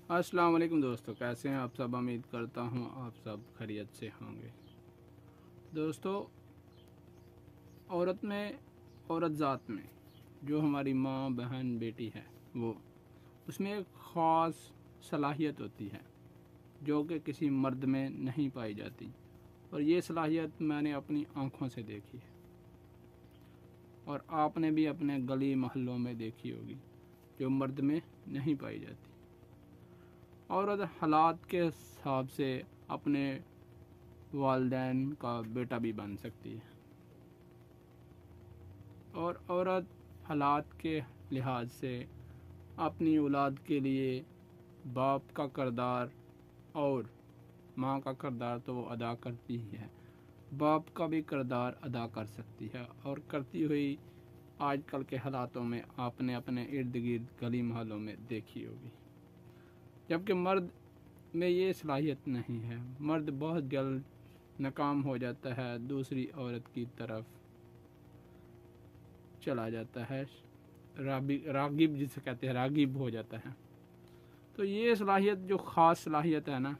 अस्सलाम वालेकुम दोस्तों, कैसे हैं आप सब। उम्मीद करता हूं आप सब खैरियत से होंगे। दोस्तों, औरत ज़ात में जो हमारी माँ, बहन, बेटी है, वो उसमें एक ख़ास सलाहियत होती है जो कि किसी मर्द में नहीं पाई जाती। और ये सलाहियत मैंने अपनी आँखों से देखी है और आपने भी अपने गली मोहल्लों में देखी होगी, जो मर्द में नहीं पाई जाती। औरत हालात के हिसाब से अपने वालिदैन का बेटा भी बन सकती है और औरत हालात के लिहाज से अपनी औलाद के लिए बाप का किरदार और माँ का किरदार तो वो अदा करती ही है, बाप का भी किरदार अदा कर सकती है और करती हुई आजकल के हालातों में आपने अपने इर्द गिर्द गली मोहल्लों में देखी होगी। जबकि मर्द में ये सलाहियत नहीं है। मर्द बहुत जल्द नाकाम हो जाता है, दूसरी औरत की तरफ चला जाता है, रागिब जिसे कहते हैं, रागिब हो जाता है। तो ये सलाहियत जो ख़ास सलाहियत है ना,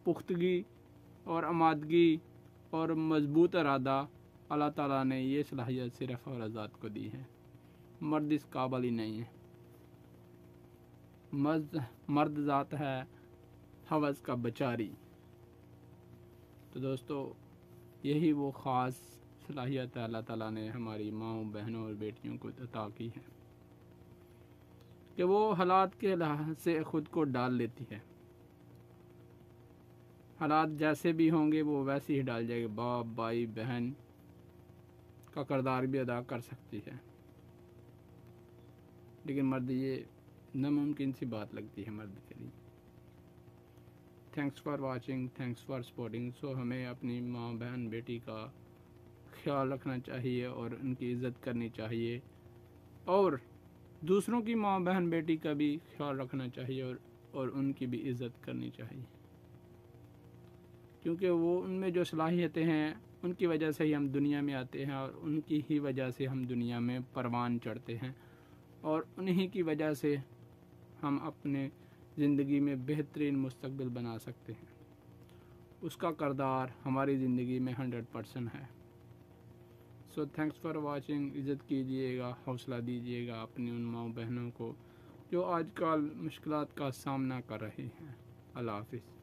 पुख्तगी और आमादगी और मजबूत इरादा, अल्लाह ताला ने ये सलाहियत सिर्फ़ औरत ज़ात को दी है। मर्द इस काबिल ही नहीं है। मर्द ज़ात है हवस का बेचारी। तो दोस्तों, यही वो ख़ास सलाहियत है अल्लाह ताला ने हमारी माँओं, बहनों और बेटियों को अता की है कि वो हालात के लिहाज से ख़ुद को डाल लेती है। हालात जैसे भी होंगे वो वैसे ही डाल जाएगी। बाप, भाई, बहन का किरदार भी अदा कर सकती है, लेकिन मर्द ये नामुमकिन सी बात लगती है मर्द के लिए। Thanks for watching, thanks for supporting. So हमें अपनी माँ, बहन, बेटी का ख्याल रखना चाहिए और उनकी इज़्ज़त करनी चाहिए और दूसरों की माँ, बहन, बेटी का भी ख्याल रखना चाहिए और उनकी भी इज़्ज़त करनी चाहिए, क्योंकि वो उनमें जो सलाहियतें हैं उनकी वजह से ही हम दुनिया में आते हैं और उनकी ही वजह से हम दुनिया में परवान चढ़ते हैं और उन्हीं की वजह से हम अपने ज़िंदगी में बेहतरीन मुस्तकबिल बना सकते हैं। उसका किरदार हमारी ज़िंदगी में 100% है। So thanks for watching. इज़्ज़त कीजिएगा, हौसला दीजिएगा अपनी उन माँ बहनों को जो आजकल मुश्किलात का सामना कर रही हैं। अल्लाह हाफ़िज़।